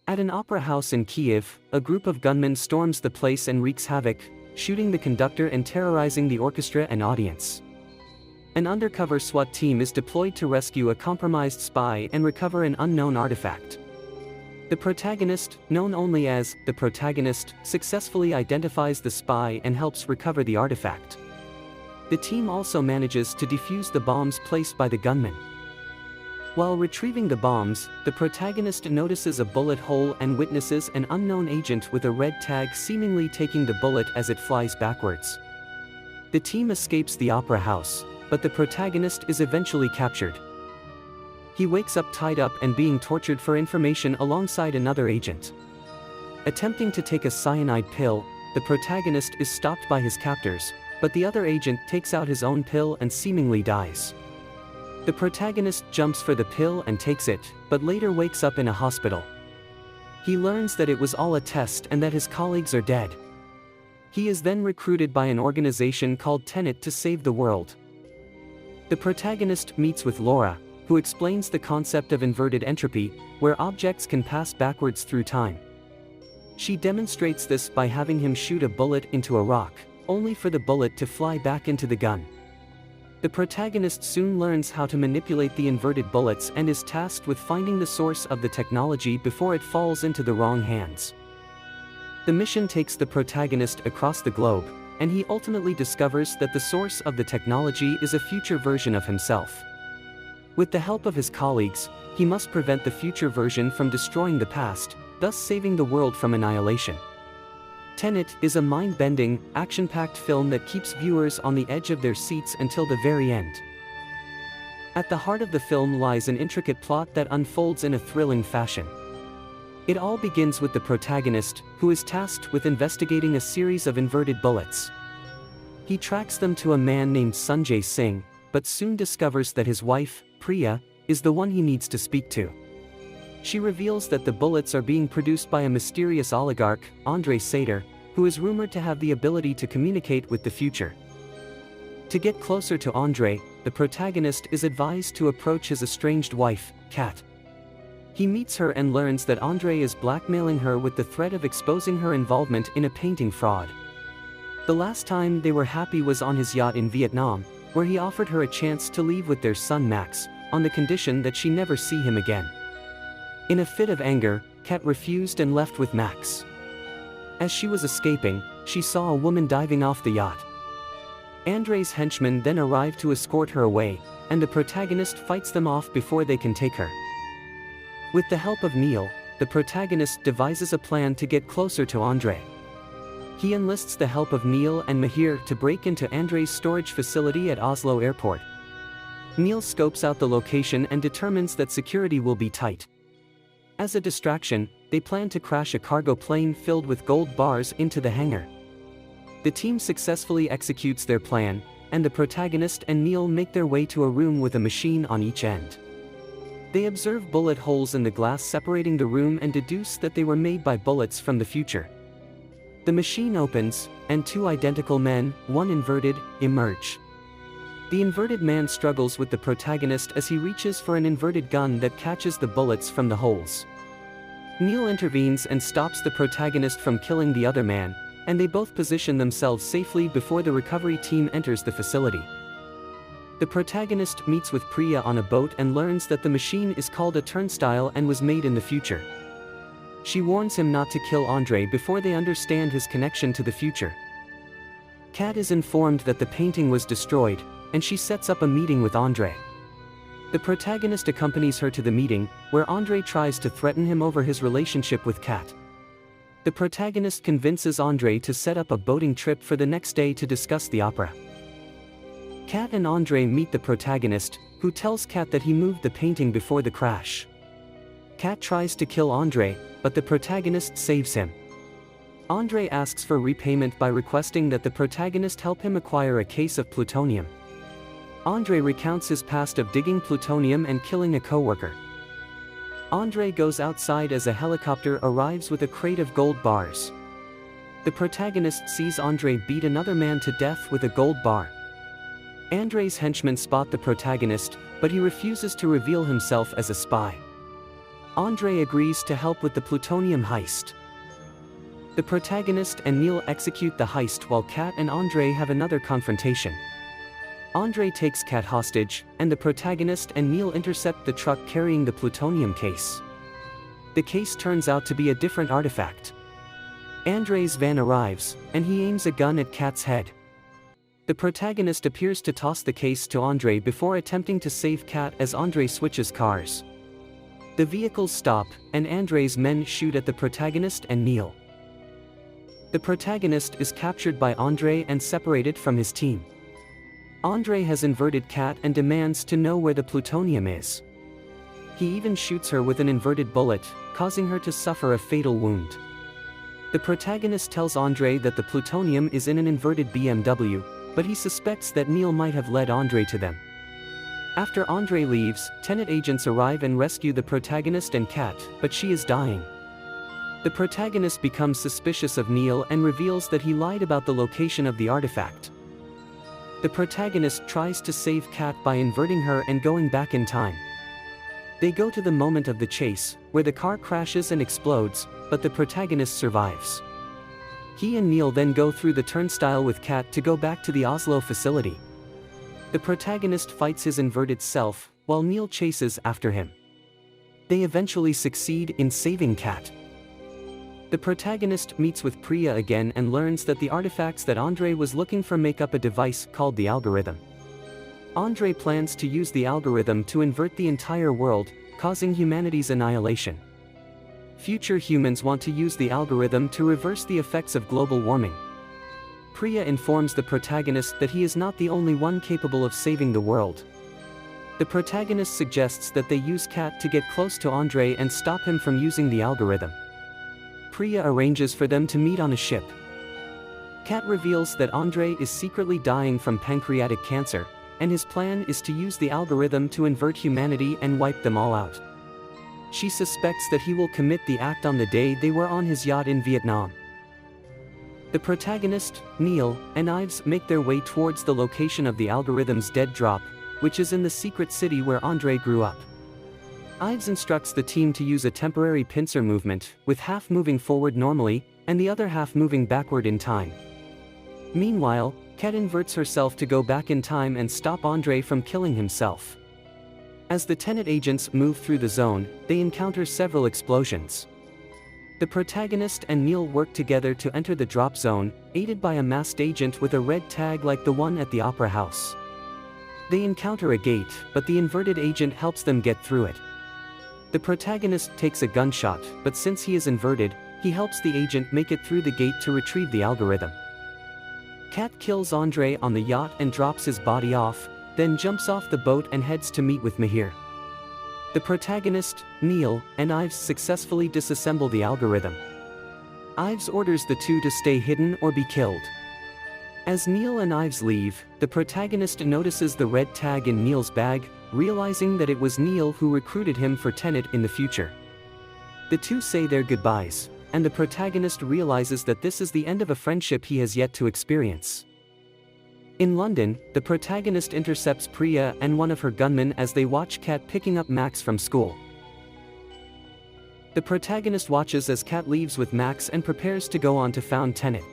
At an opera house in Kiev, a group of gunmen storms the place and wreaks havoc, shooting the conductor and terrorizing the orchestra and audience. An undercover SWAT team is deployed to rescue a compromised spy and recover an unknown artifact. The protagonist, known only as the protagonist, successfully identifies the spy and helps recover the artifact. The team also manages to defuse the bombs placed by the gunmen. While retrieving the bombs, the protagonist notices a bullet hole and witnesses an unknown agent with a red tag seemingly taking the bullet as it flies backwards. The team escapes the opera house, but the protagonist is eventually captured. He wakes up tied up and being tortured for information alongside another agent. Attempting to take a cyanide pill, the protagonist is stopped by his captors, but the other agent takes out his own pill and seemingly dies. The protagonist jumps for the pill and takes it, but later wakes up in a hospital. He learns that it was all a test and that his colleagues are dead. He is then recruited by an organization called Tenet to save the world. The protagonist meets with Laura, who explains the concept of inverted entropy, where objects can pass backwards through time. She demonstrates this by having him shoot a bullet into a rock, only for the bullet to fly back into the gun. The protagonist soon learns how to manipulate the inverted bullets and is tasked with finding the source of the technology before it falls into the wrong hands. The mission takes the protagonist across the globe, and he ultimately discovers that the source of the technology is a future version of himself. With the help of his colleagues, he must prevent the future version from destroying the past, thus saving the world from annihilation. Tenet is a mind-bending, action-packed film that keeps viewers on the edge of their seats until the very end. At the heart of the film lies an intricate plot that unfolds in a thrilling fashion. It all begins with the protagonist, who is tasked with investigating a series of inverted bullets. He tracks them to a man named Sanjay Singh, but soon discovers that his wife, Priya, is the one he needs to speak to. She reveals that the bullets are being produced by a mysterious oligarch, Andrei Sater, who is rumored to have the ability to communicate with the future. To get closer to Andrei, the protagonist is advised to approach his estranged wife, Kat. He meets her and learns that Andrei is blackmailing her with the threat of exposing her involvement in a painting fraud. The last time they were happy was on his yacht in Vietnam, where he offered her a chance to leave with their son Max, on the condition that she never see him again. In a fit of anger, Kat refused and left with Max. As she was escaping, she saw a woman diving off the yacht. Andrei's henchmen then arrive to escort her away, and the protagonist fights them off before they can take her. With the help of Neil, the protagonist devises a plan to get closer to Andrei. He enlists the help of Neil and Mahir to break into Andrei's storage facility at Oslo Airport. Neil scopes out the location and determines that security will be tight. As a distraction, they plan to crash a cargo plane filled with gold bars into the hangar. The team successfully executes their plan, and the protagonist and Neil make their way to a room with a machine on each end. They observe bullet holes in the glass separating the room and deduce that they were made by bullets from the future. The machine opens, and two identical men, one inverted, emerge. The inverted man struggles with the protagonist as he reaches for an inverted gun that catches the bullets from the holes. Neil intervenes and stops the protagonist from killing the other man, and they both position themselves safely before the recovery team enters the facility. The protagonist meets with Priya on a boat and learns that the machine is called a turnstile and was made in the future. She warns him not to kill Andrei before they understand his connection to the future. Kat is informed that the painting was destroyed, and she sets up a meeting with Andrei. The protagonist accompanies her to the meeting, where Andrei tries to threaten him over his relationship with Kat. The protagonist convinces Andrei to set up a boating trip for the next day to discuss the opera. Kat and Andrei meet the protagonist, who tells Kat that he moved the painting before the crash. Kat tries to kill Andrei, but the protagonist saves him. Andrei asks for repayment by requesting that the protagonist help him acquire a case of plutonium. Andrei recounts his past of digging plutonium and killing a coworker. Andrei goes outside as a helicopter arrives with a crate of gold bars. The protagonist sees Andrei beat another man to death with a gold bar. Andrei's henchmen spot the protagonist, but he refuses to reveal himself as a spy. Andre agrees to help with the plutonium heist. The protagonist and Neil execute the heist while Kat and Andre have another confrontation. Andre takes Kat hostage, and the protagonist and Neil intercept the truck carrying the plutonium case. The case turns out to be a different artifact. Andre's van arrives, and he aims a gun at Kat's head. The protagonist appears to toss the case to Andre before attempting to save Kat as Andre switches cars. The vehicles stop, and Andre's men shoot at the protagonist and Neil. The protagonist is captured by Andre and separated from his team. Andre has inverted Kat and demands to know where the plutonium is. He even shoots her with an inverted bullet, causing her to suffer a fatal wound. The protagonist tells Andre that the plutonium is in an inverted BMW, but he suspects that Neil might have led Andre to them. After Andre leaves, Tenet agents arrive and rescue the protagonist and Kat, but she is dying. The protagonist becomes suspicious of Neil and reveals that he lied about the location of the artifact. The protagonist tries to save Kat by inverting her and going back in time. They go to the moment of the chase, where the car crashes and explodes, but the protagonist survives. He and Neil then go through the turnstile with Kat to go back to the Oslo facility. The protagonist fights his inverted self, while Neil chases after him. They eventually succeed in saving Kat. The protagonist meets with Priya again and learns that the artifacts that Andre was looking for make up a device called the algorithm. Andre plans to use the algorithm to invert the entire world, causing humanity's annihilation. Future humans want to use the algorithm to reverse the effects of global warming. Priya informs the protagonist that he is not the only one capable of saving the world. The protagonist suggests that they use Kat to get close to Andre and stop him from using the algorithm. Priya arranges for them to meet on a ship. Kat reveals that Andre is secretly dying from pancreatic cancer, and his plan is to use the algorithm to invert humanity and wipe them all out. She suspects that he will commit the act on the day they were on his yacht in Vietnam. The protagonist, Neil, and Ives make their way towards the location of the algorithm's dead drop, which is in the secret city where Andre grew up. Ives instructs the team to use a temporary pincer movement, with half moving forward normally, and the other half moving backward in time. Meanwhile, Kat inverts herself to go back in time and stop Andre from killing himself. As the Tenet agents move through the zone, they encounter several explosions. The protagonist and Neil work together to enter the drop zone, aided by a masked agent with a red tag like the one at the Opera House. They encounter a gate, but the inverted agent helps them get through it. The protagonist takes a gunshot, but since he is inverted, he helps the agent make it through the gate to retrieve the algorithm. Kat kills Andre on the yacht and drops his body off, then jumps off the boat and heads to meet with Mahir. The protagonist, Neil, and Ives successfully disassemble the algorithm. Ives orders the two to stay hidden or be killed. As Neil and Ives leave, the protagonist notices the red tag in Neil's bag, realizing that it was Neil who recruited him for Tenet in the future. The two say their goodbyes, and the protagonist realizes that this is the end of a friendship he has yet to experience. In London, the protagonist intercepts Priya and one of her gunmen as they watch Kat picking up Max from school. The protagonist watches as Kat leaves with Max and prepares to go on to found Tenet.